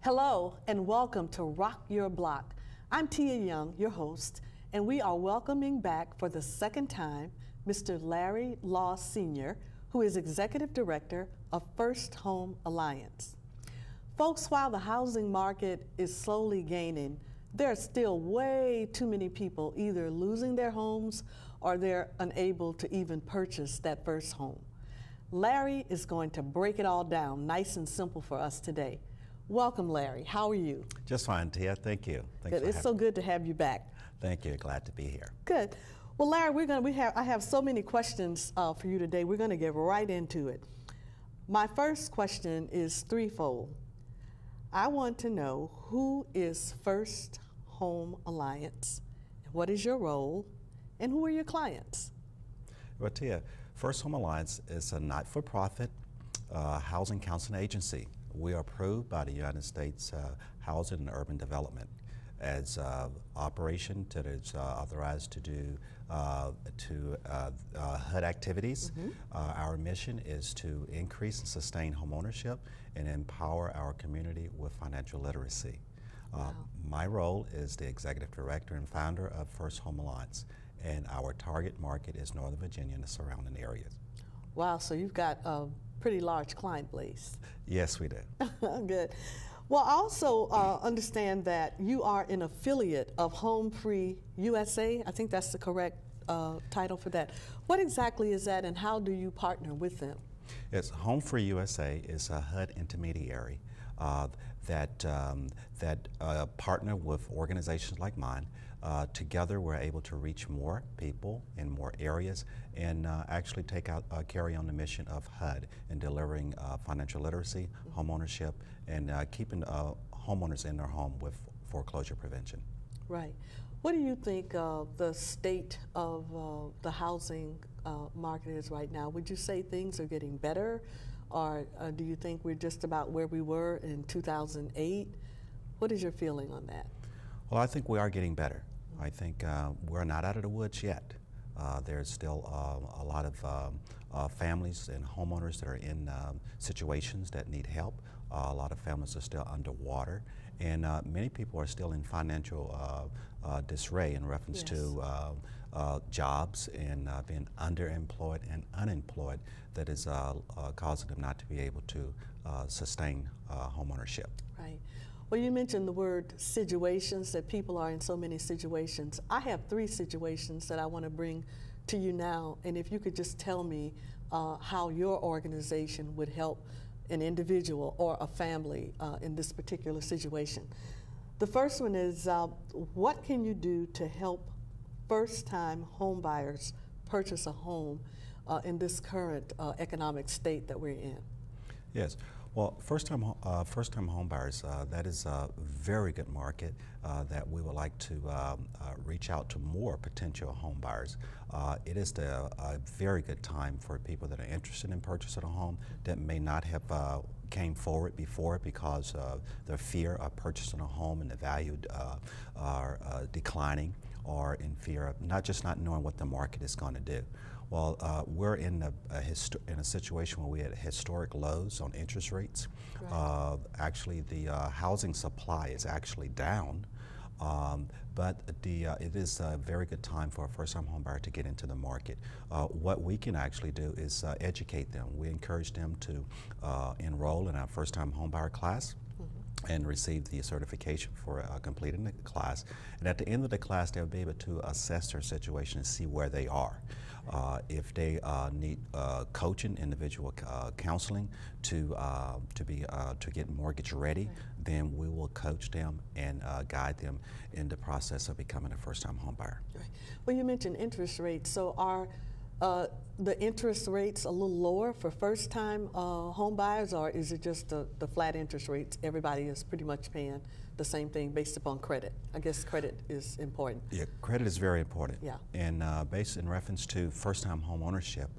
Hello and welcome to Rock Your Block. I'm Tia Young, your host, and we are welcoming back for the second time Mr. Larry Law Sr., who is Executive Director of First Home Alliance. Folks, while the housing market is slowly gaining, there are still way too many people either losing their homes or they're unable to even purchase that first home. Larry is going to break it all down nice and simple for us today. Welcome, Larry. How are you? Just fine, Tia. Thank you. Thanks Good. It's so good to have you back. Thank you. Glad to be here. Good. Well, Larry, I have so many questions for you today. We're going to get right into it. My first question is threefold. I want to know, who is First Home Alliance? What is your role? And who are your clients? Well, Tia, First Home Alliance is a not-for-profit housing counseling agency. We are approved by the United States Housing and Urban Development as operation that is authorized to do HUD activities. Mm-hmm. Our mission is to increase and sustain homeownership and empower our community with financial literacy. Wow. My role is the Executive Director and founder of First Home Alliance, and our target market is Northern Virginia and the surrounding areas. Wow, so you've got a pretty large client base. Yes, we do. Good. Well, I also understand that you are an affiliate of Home Free USA. I think that's the correct title for that. What exactly is that, and how do you partner with them? Yes, Home Free USA is a HUD intermediary that partner with organizations like mine. Together, we're able to reach more people in more areas and actually carry on the mission of HUD in delivering financial literacy, homeownership, and keeping homeowners in their home with foreclosure prevention. Right. What do you think the state of the housing market is right now? Would you say things are getting better, or do you think we're just about where we were in 2008? What is your feeling on that? Well, I think we are getting better. I think we're not out of the woods yet. There's still a lot of families and homeowners that are in situations that need help. A lot of families are still underwater, and many people are still in financial disarray in reference to jobs and being underemployed and unemployed that is causing them not to be able to sustain homeownership. Right. Well, you mentioned the word situations, that people are in so many situations. I have 3 situations that I want to bring to you now, and if you could just tell me how your organization would help an individual or a family in this particular situation. The first one is, what can you do to help first-time home buyers purchase a home in this current economic state that we're in? Yes. Well, first-time home buyers, that is a very good market that we would like to reach out to more potential home buyers. It is a very good time for people that are interested in purchasing a home that may not have came forward before because of their fear of purchasing a home and the value are declining, or in fear of not knowing what the market is going to do. Well, we're in a situation where we had historic lows on interest rates. Right. Actually, the housing supply is actually down, but it is a very good time for a first-time home buyer to get into the market. What we can actually do is educate them. We encourage them to enroll in our first-time home buyer class and receive the certification for completing the class. And at the end of the class, they'll be able to assess their situation and see where they are. If they need coaching, individual counseling to get mortgage ready, then we will coach them and guide them in the process of becoming a first-time home buyer. Right. Well, you mentioned interest rates. So are the interest rates a little lower for first-time home buyers, or is it just the flat interest rates? Everybody is pretty much paying the same thing based upon credit. I guess credit is important. Yeah, credit is very important. Yeah. And based in reference to first-time home ownership,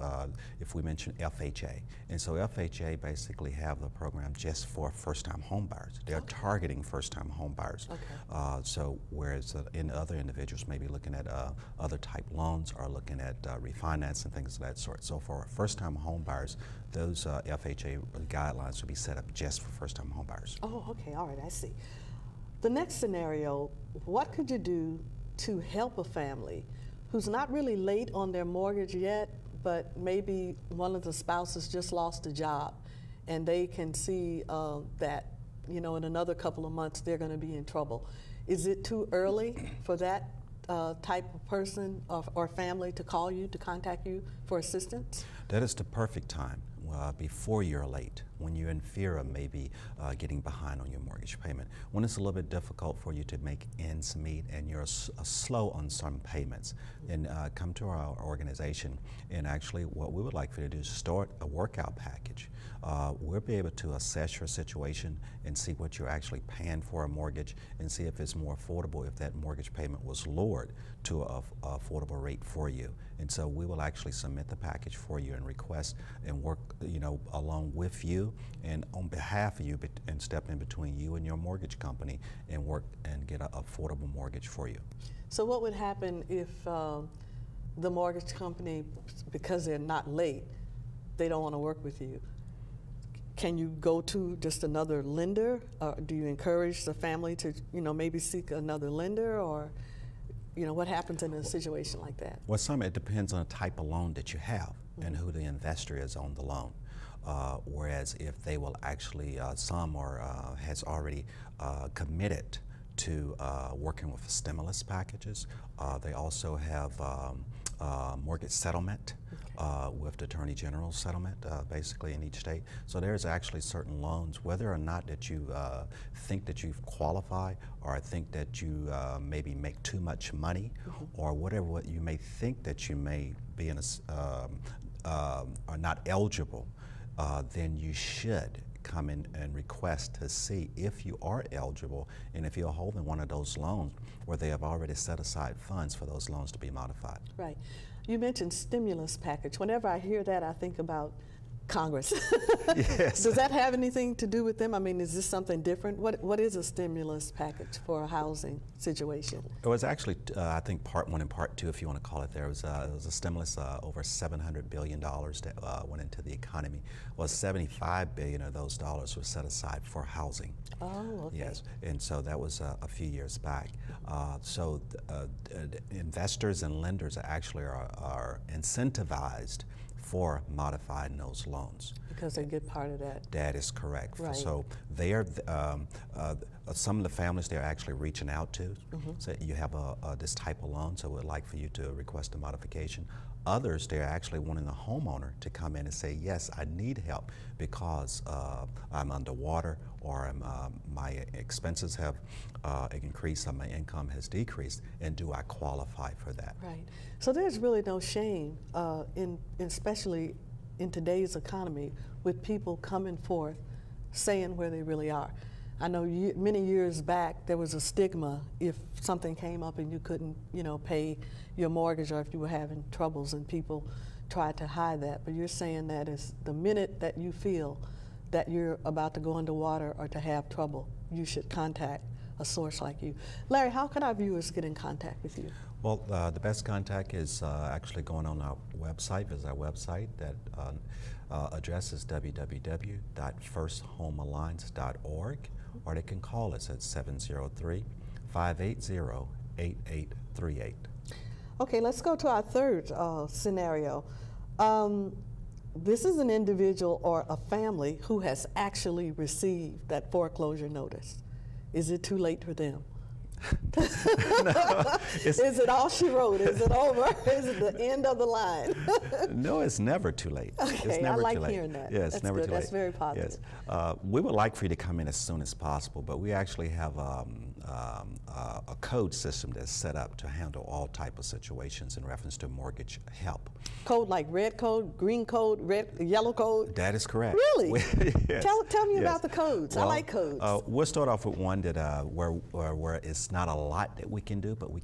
if we mention FHA, and so FHA basically have the program just for first-time home buyers. They're targeting first-time home buyers. Okay. So whereas in other individuals may be looking at other type loans or looking at refinance and things of that sort. So for first-time home buyers, those FHA guidelines will be set up just for first-time home buyers. Oh, okay, all right, I see. The next scenario, what could you do to help a family who's not really late on their mortgage yet, but maybe one of the spouses just lost a job and they can see that, in another couple of months they're going to be in trouble? Is it too early for that type of person or family to call you, to contact you for assistance? That is the perfect time. Before you're late, when you're in fear of maybe getting behind on your mortgage payment, when it's a little bit difficult for you to make ends meet and you're slow on some payments, then come to our organization, and actually what we would like for you to do is start a workout package. We'll be able to assess your situation and see what you're actually paying for a mortgage and see if it's more affordable if that mortgage payment was lowered to an affordable rate for you. And so we will actually submit the package for you and request and work along with you and on behalf of you and step in between you and your mortgage company and work and get an affordable mortgage for you. So what would happen if the mortgage company, because they're not late, they don't want to work with you? Can you go to just another lender? Do you encourage the family to, maybe seek another lender, or, what happens in a situation like that? Well, it depends on the type of loan that you have and who the investor is on the loan. Whereas if they will actually, some has already committed to working with stimulus packages. They also have mortgage settlement with the Attorney General's settlement, basically in each state. So there's actually certain loans, whether or not that you think that you've qualified or think that you maybe make too much money or whatever what you may think that you may be in are not eligible, then you should come in and request to see if you are eligible and if you're holding one of those loans where they have already set aside funds for those loans to be modified. Right. You mentioned stimulus package. Whenever I hear that, I think about Congress. Yes. Does that have anything to do with them? I mean, is this something different? What is a stimulus package for a housing situation? It was actually, I think, part one and part two, if you want to call it. There was a stimulus over $700 billion that went into the economy. Well, $75 billion of those dollars was set aside for housing. Oh, okay. Yes, and so that was a few years back. So investors and lenders actually are incentivized for modifying those loans. Because they get part of that. That is correct. Right. So they are, some of the families they're actually reaching out to. So you have this type of loan, so we'd like for you to request a modification. Others, they're actually wanting the homeowner to come in and say, yes, I need help because I'm underwater or my expenses have increased or my income has decreased, and do I qualify for that? Right. So there's really no shame, especially in today's economy, with people coming forth saying where they really are. I know many years back there was a stigma if something came up and you couldn't, pay your mortgage, or if you were having troubles, and people tried to hide that. But you're saying that is the minute that you feel that you're about to go underwater or to have trouble, you should contact a source like you. Larry, how can our viewers get in contact with you? Well, the best contact is actually going on our website. Visit our website. That address is www.firsthomealliance.org, or they can call us at 703-580-8838. Okay, let's go to our third scenario. This is an individual or a family who has actually received that foreclosure notice. Is it too late for them? No, is it all she wrote? Is it over? Is it the end of the line? No, it's never too late. Okay, it's never I like too late. hearing that. Yes, That's never good. too late. That's very positive. Yes. We would like for you to come in as soon as possible, but we actually have a code system that's set up to handle all type of situations in reference to mortgage help. Code like red code, green code, yellow code? That is correct. Really? Yes. Tell me Yes. about the codes. Well, I like codes. We'll start off with one that where it's not a lot that we can do, but we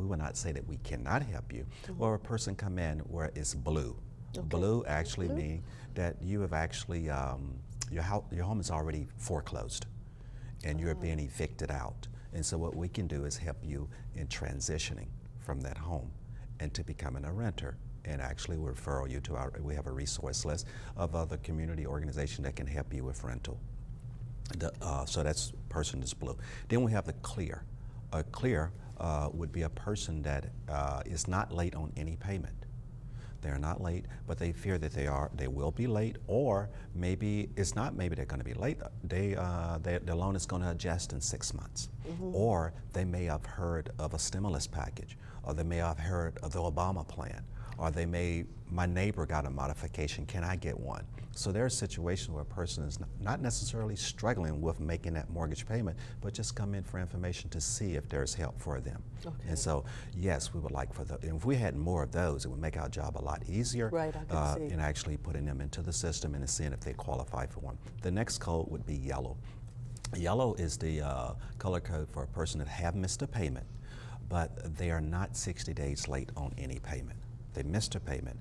will not say that we cannot help you. Or a person come in where it's blue. Okay. Blue actually means that you have actually your home is already foreclosed, and you're being evicted out. And so what we can do is help you in transitioning from that home and to becoming a renter. And actually we refer you to we have a resource list of other community organizations that can help you with rental. So that's person is blue. Then we have the clear. A clear would be a person that is not late on any payment. They're not late, but they fear that they will be late, or maybe it's not. Maybe they're going to be late. Their loan is going to adjust in 6 months, or they may have heard of a stimulus package, or they may have heard of the Obama plan, or my neighbor got a modification. Can I get one? So there are situations where a person is not necessarily struggling with making that mortgage payment, but just come in for information to see if there's help for them. Okay. And so, yes, we would like if we had more of those, it would make our job a lot easier. Right, I can see. In actually putting them into the system and seeing if they qualify for one. The next code would be yellow. Yellow is the color code for a person that have missed a payment, but they are not 60 days late on any payment. They missed a payment,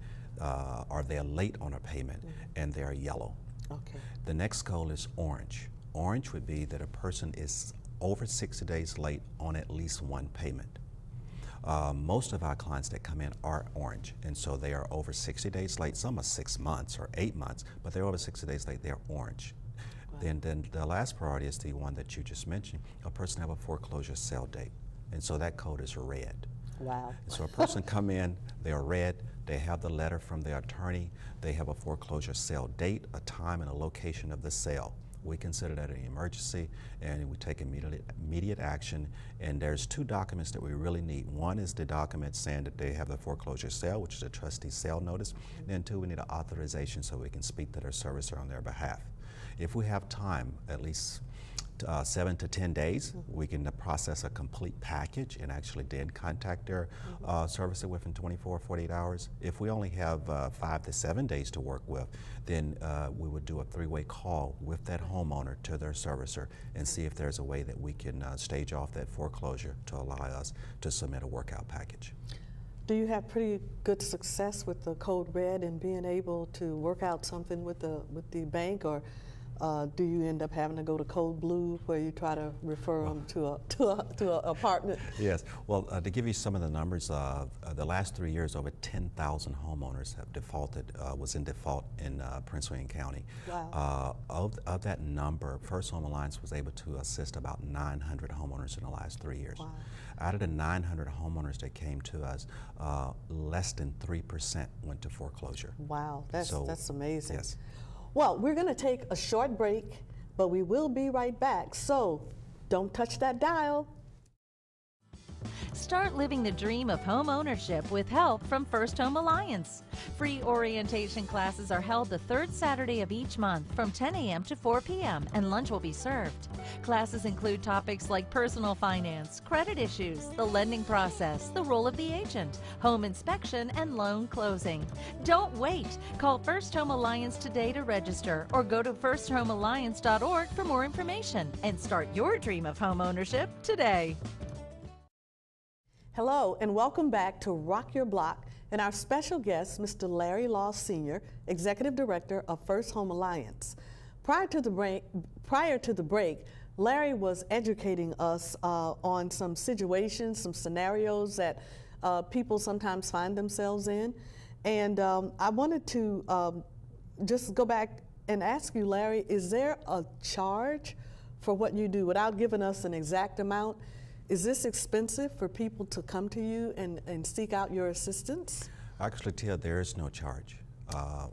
or they're late on a payment, and they're yellow. Okay. The next code is orange. Orange would be that a person is over 60 days late on at least one payment. Most of our clients that come in are orange, and so they are over 60 days late. Some are 6 months or 8 months, but they're over 60 days late. They're orange. Wow. Then the last priority is the one that you just mentioned. A person have a foreclosure sale date, and so that code is red. Wow. So a person come in, they're red, they have the letter from their attorney, they have a foreclosure sale date, a time, and a location of the sale. We consider that an emergency, and we take immediate action. And there's 2 documents that we really need. One is the document saying that they have the foreclosure sale, which is a trustee sale notice. And then 2, we need an authorization so we can speak to their servicer on their behalf. If we have time, at least 7 to 10 days, we can process a complete package and actually then contact their servicer within 24 or 48 hours. If we only have 5 to 7 days to work with, then we would do a 3-way call with that homeowner to their servicer and see if there's a way that we can stage off that foreclosure to allow us to submit a workout package. Do you have pretty good success with the code red and being able to work out something with the bank, or do you end up having to go to code blue where you try to refer them to an apartment? Yes. Well, to give you some of the numbers, the last 3 years, over 10,000 homeowners have defaulted, was in default in Prince William County. Wow. Of that number, First Home Alliance was able to assist about 900 homeowners in the last 3 years. Wow. Out of the 900 homeowners that came to us, less than 3% went to foreclosure. Wow, that's amazing. Yes. Well, we're going to take a short break, but we will be right back. So don't touch that dial. Start living the dream of home ownership with help from First Home Alliance. Free orientation classes are held the 3rd Saturday of each month from 10 a.m. to 4 p.m. and lunch will be served. Classes include topics like personal finance, credit issues, the lending process, the role of the agent, home inspection, and loan closing. Don't wait. Call First Home Alliance today to register or go to firsthomealliance.org for more information and start your dream of home ownership today. Hello, and welcome back to Rock Your Block and our special guest, Mr. Larry Law Sr., Executive Director of First Home Alliance. Prior to the break, Larry was educating us on some situations, some scenarios that people sometimes find themselves in. And I wanted to just go back and ask you, Larry, is there a charge for what you do without giving us an exact amount? Is this expensive for people to come to you and seek out your assistance? Actually, Tia, there is no charge.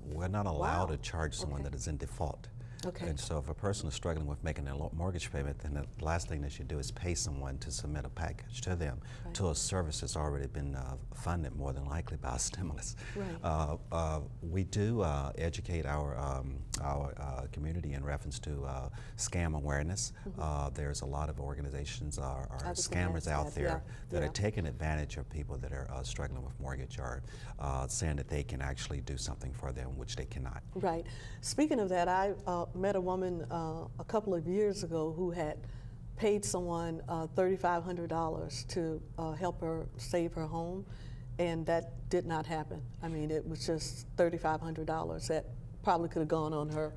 We're not allowed to charge someone that is in default. Okay. And so if a person is struggling with making their mortgage payment, then the last thing they should do is pay someone to submit a package to them Right. to a service that's already been funded more than likely by a stimulus. Right. We do educate our community in reference to scam awareness. There's a lot of organizations or I was gonna scammers ask out that, there that yeah. are taking advantage of people that are struggling with mortgage or saying that they can actually do something for them, which they cannot. Right. Speaking of that, I met a woman a couple of years ago who had paid someone $3,500 to help her save her home, and that did not happen. I mean, it was just $3,500 that probably could have gone on her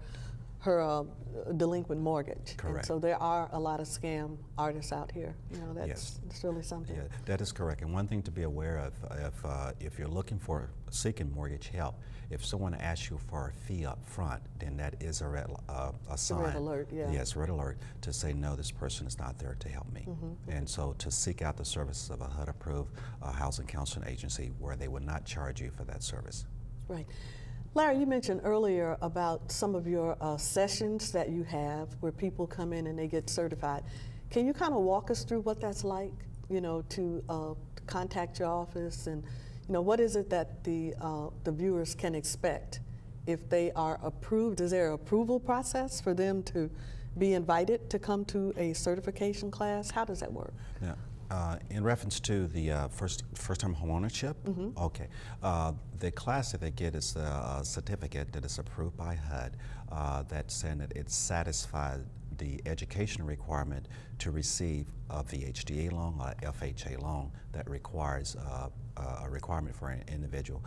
delinquent mortgage. Correct. And so there are a lot of scam artists out here. You know, that's really something. Yeah, that is correct. And one thing to be aware of, if you're looking for seeking mortgage help, if someone asks you for a fee up front, then that is a sign. red alert, yeah. Yes, red alert to say, no, this person is not there to help me. And so to seek out the services of a HUD-approved housing counseling agency where they would not charge you for that service. Right. Larry, you mentioned earlier about some of your sessions that you have where people come in and they get certified. Can you kind of walk us through what that's like, you know, to contact your office, and, you know, what is it that the viewers can expect if they are approved? Is there an approval process for them to be invited to come to a certification class? How does that work? Yeah. In reference to the first-time homeownership, okay, the class that they get is a certificate that is approved by HUD that's saying that it satisfies the education requirement to receive a VHDA loan or FHA loan that requires a requirement for an individual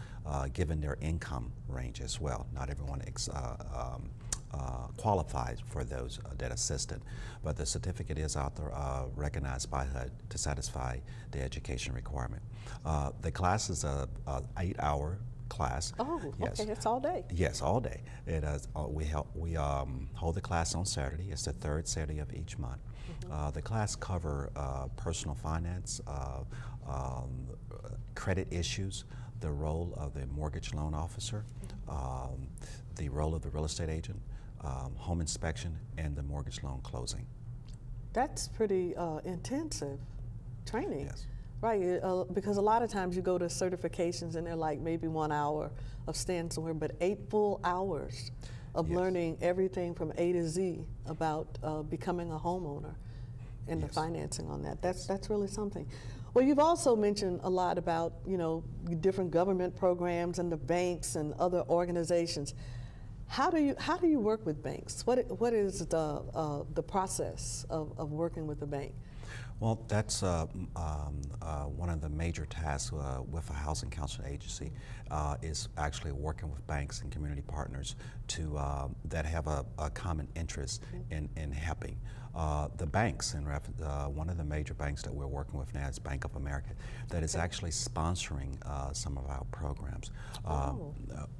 given their income range as well. Not everyone qualifies for those that assisted, but the certificate is recognized by HUD to satisfy the education requirement. The class is a 8-hour class. Oh, yes. okay, it's all day. Yes, all day. It is. We hold the class on Saturday. It's the third Saturday of each month. The class cover personal finance, credit issues, the role of the mortgage loan officer, the role of the real estate agent, home inspection, and the mortgage loan closing. That's pretty intensive training. Yes. Right, because a lot of times you go to certifications and they're like maybe 1 hour of staying somewhere, but 8 full hours of Yes. learning everything from A to Z about becoming a homeowner and the Yes. financing on that. That's really something. Well, you've also mentioned a lot about, you know, different government programs and the banks and other organizations. How do you work with banks? What is the process of working with the bank? Well, that's one of the major tasks with a housing counseling agency is actually working with banks and community partners to that have a common interest in helping. The banks, one of the major banks that we're working with now is Bank of America, that is actually sponsoring some of our programs.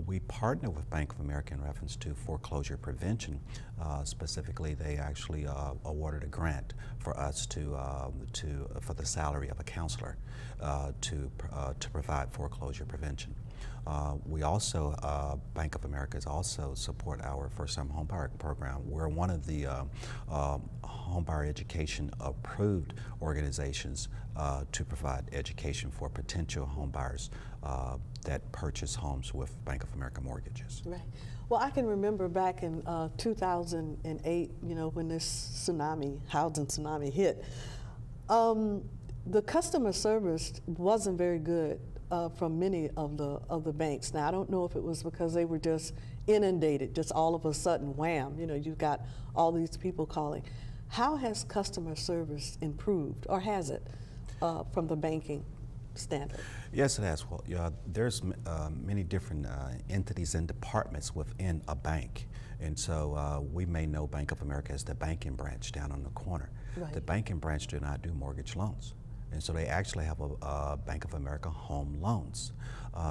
We partner with Bank of America in reference to foreclosure prevention. Specifically, they actually awarded a grant for us for the salary of a counselor to provide foreclosure prevention. We also, Bank of America is also support our first-time homebuyer program. We're one of the homebuyer education approved organizations to provide education for potential homebuyers that purchase homes with Bank of America mortgages. Right. Well, I can remember back in 2008, you know, when this housing tsunami hit, the customer service wasn't very good from many of the banks. Now, I don't know if it was because they were just inundated, just all of a sudden, wham, you know, you've got all these people calling. How has customer service improved, or has it, from the banking standard? Yes, it has. Well, there's many different entities and departments within a bank. And so we may know Bank of America as the banking branch down on the corner. Right. The banking branch do not do mortgage loans. And so they actually have a Bank of America home loans.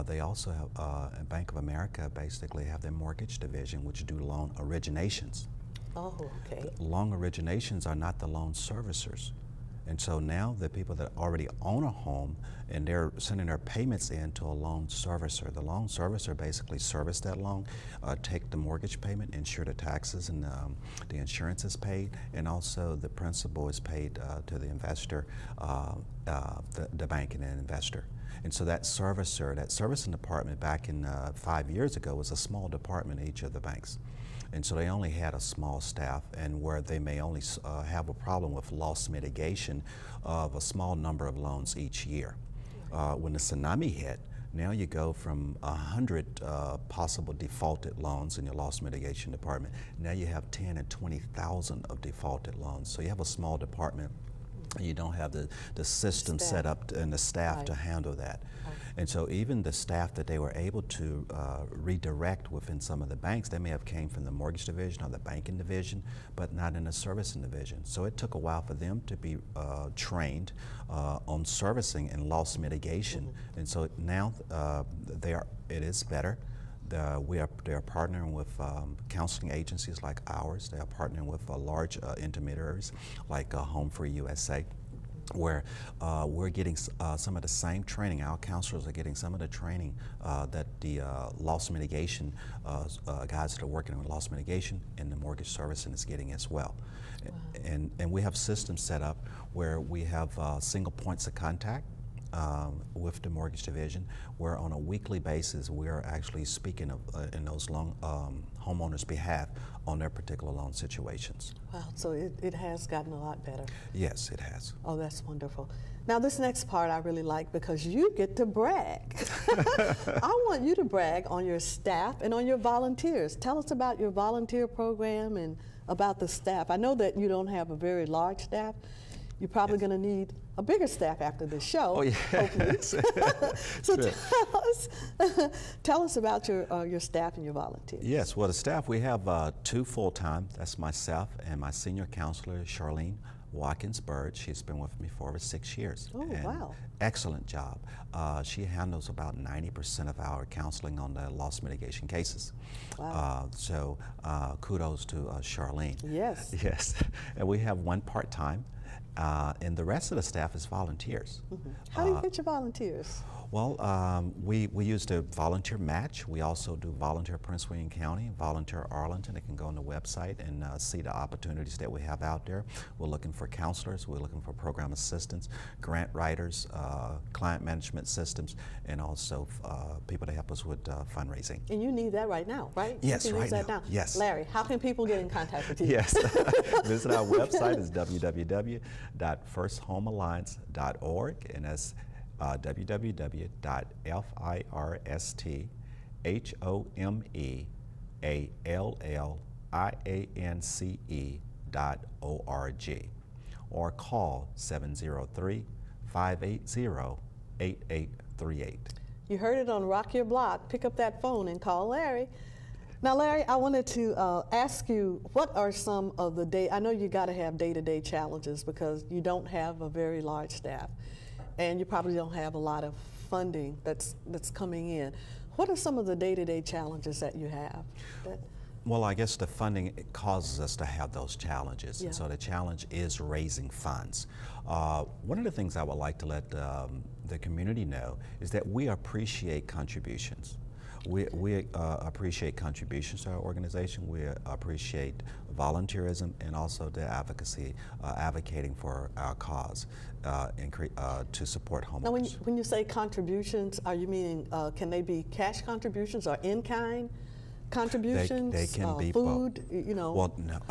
They also have Bank of America basically have their mortgage division, which do loan originations. Oh, okay. Loan originations are not the loan servicers. And so now the people that already own a home and they're sending their payments in to a loan servicer. The loan servicer basically service that loan, take the mortgage payment, ensure the taxes and the insurance is paid, and also the principal is paid to the investor, the bank and the investor. And so that servicer, that servicing department back in 5 years ago was a small department in each of the banks. And so they only had a small staff, and where they may only have a problem with loss mitigation of a small number of loans each year. When the tsunami hit, now you go from 100 possible defaulted loans in your loss mitigation department. Now you have 10 and 20,000 of defaulted loans. So you have a small department. You don't have the system set up and the staff to handle that. And so even the staff that they were able to redirect within some of the banks, they may have came from the mortgage division or the banking division, but not in the servicing division. So it took a while for them to be trained on servicing and loss mitigation. And so now it is better. They are partnering with counseling agencies like ours. They are partnering with large intermediaries like Home Free USA, where we're getting some of the same training. Our counselors are getting some of the training that the loss mitigation guys that are working on loss mitigation and the mortgage servicing is getting as well. Wow. And we have systems set up where we have single points of contact with the mortgage division, where on a weekly basis we are actually speaking of, in those homeowners' behalf on their particular loan situations. Wow, so it has gotten a lot better. Yes, it has. Oh, that's wonderful. Now this next part I really like because you get to brag. I want you to brag on your staff and on your volunteers. Tell us about your volunteer program and about the staff. I know that you don't have a very large staff. You're probably going to need a bigger staff after this show. Oh, yes. So tell us about your staff and your volunteers. Yes, well, the staff, we have 2 full-time. That's myself and my senior counselor, Charlene Watkins Bird. She's been with me for over 6 years. Oh, and wow. Excellent job. She handles about 90% of our counseling on the loss mitigation cases. Wow. So kudos to Charlene. Yes. Yes. And we have 1 part-time. And the rest of the staff is volunteers. How do you get your volunteers? Well, we use the volunteer match. We also do volunteer Prince William County, volunteer Arlington. They can go on the website and see the opportunities that we have out there. We're looking for counselors. We're looking for program assistants, grant writers, client management systems, and also people to help us with fundraising. And you need that right now, right? Yes, you can right use that now. Yes. Larry, how can people get in contact with you? Yes. Visit our website. It's www.firsthomealliance.org, and that's www.firsthomealliance.org, or call 703-580-8838. You heard it on Rock Your Block. Pick up that phone and call Larry. Now, Larry, I wanted to ask you, what are some of the I know you got to have day-to-day challenges because you don't have a very large staff, and you probably don't have a lot of funding that's coming in. What are some of the day-to-day challenges that you have? Well, I guess the funding causes us to have those challenges, Yeah. and so the challenge is raising funds. One of the things I would like to let the community know is that we appreciate contributions. We appreciate contributions to our organization. We appreciate volunteerism and also the advocacy, advocating for our cause to support homeowners. Now, when you say contributions, are you meaning can they be cash contributions or in-kind contributions? They can be food, both. you know. Well, no.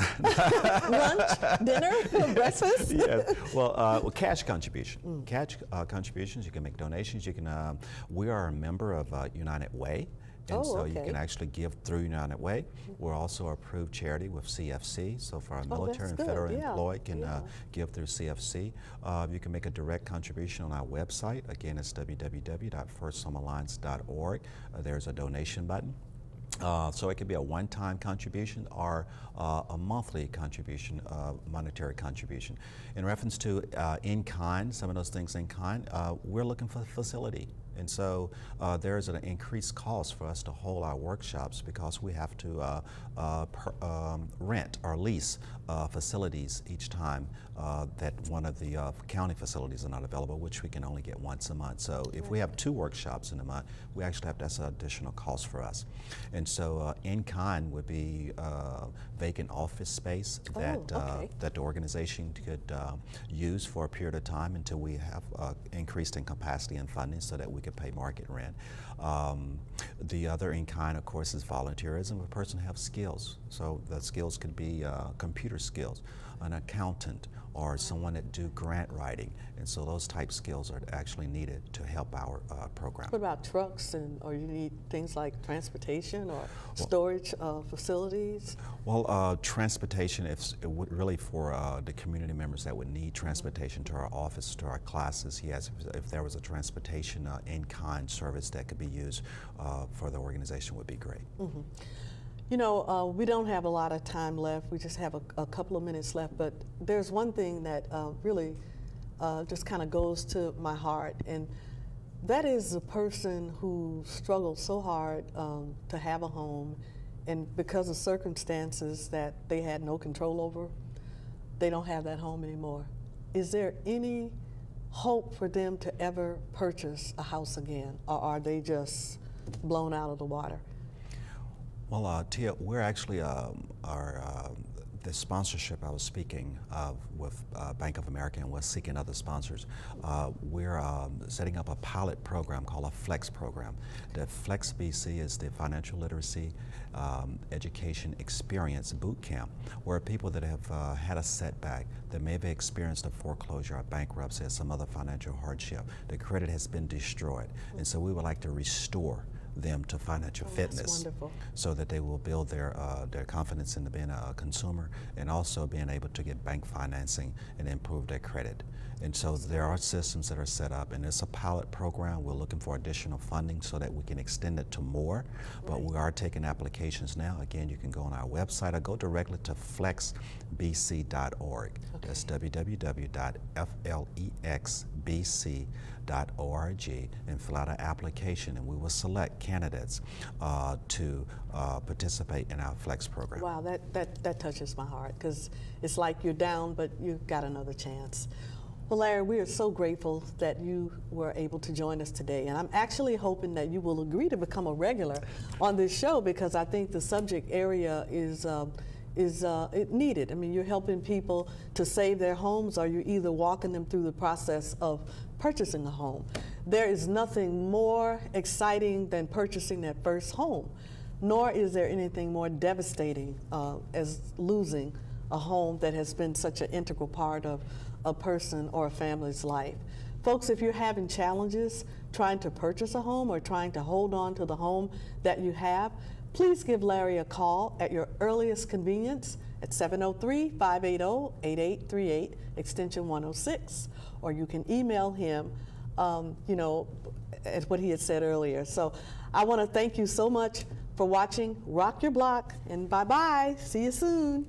Lunch, dinner, breakfast. Yes. Well, cash contribution. Cash contributions. You can make donations. You can. We are a member of United Way. And so you can actually give through United Way. We're also approved charity with CFC, so for our military and federal employed can give through CFC. You can make a direct contribution on our website. Again, it's www.firsthomealliance.org. There's a donation button. So it could be a one-time contribution or a monthly contribution, monetary contribution. In reference to in-kind, some of those things in kind, we're looking for facility. And so there is an increased cost for us to hold our workshops because we have to rent or lease facilities each time that one of the county facilities are not available, which we can only get once a month. So if we have 2 workshops in a month, we actually have, that's an additional cost for us. And so in-kind would be vacant office space that, that the organization could use for a period of time until we have increased in capacity and funding so that we could pay market rent. The other in-kind, of course, is volunteerism. A person has skills. So the skills could be computer skills, an accountant, or someone that do grant writing. And so those type skills are actually needed to help our program. What about trucks, or you need things like transportation or storage facilities? Well, transportation, it would really for the community members that would need transportation to our office, to our classes, yes, if there was a transportation in-kind service that could be used for the organization would be great. Mm-hmm. You know, we don't have a lot of time left. We just have a couple of minutes left, but there's one thing that really just kind of goes to my heart, and that is the person who struggled so hard to have a home, and because of circumstances that they had no control over, they don't have that home anymore. Is there any hope for them to ever purchase a house again, or are they just blown out of the water? Well, Tia, we're actually the sponsorship I was speaking of with Bank of America, and we're seeking other sponsors. We're setting up a pilot program called a FLEX program. The FLEX BC is the Financial Literacy Education Experience Boot Camp, where people that have had a setback, that may have experienced a foreclosure or bankruptcy or some other financial hardship, the credit has been destroyed. And so we would like to restore them to financial fitness, so that they will build their confidence in being a consumer and also being able to get bank financing and improve their credit. And so there are systems that are set up, and it's a pilot program. We're looking for additional funding so that we can extend it to more, but we are taking applications now. Again, you can go on our website or go directly to flexbc.org. That's www.flexbc.org and fill out an application, and we will select candidates to participate in our FLEX program. Wow, that touches my heart, because it's like you're down, but you've got another chance. Well, Larry, we are so grateful that you were able to join us today, and I'm actually hoping that you will agree to become a regular on this show, because I think the subject area is needed. I mean, you're helping people to save their homes, or you're either walking them through the process of purchasing a home. There is nothing more exciting than purchasing that first home, nor is there anything more devastating as losing a home that has been such an integral part of a person or a family's life. Folks, if you're having challenges trying to purchase a home or trying to hold on to the home that you have, please give Larry a call at your earliest convenience at 703-580-8838, extension 106, or you can email him, as what he had said earlier. So I want to thank you so much for watching Rock Your Block, and bye-bye. See you soon.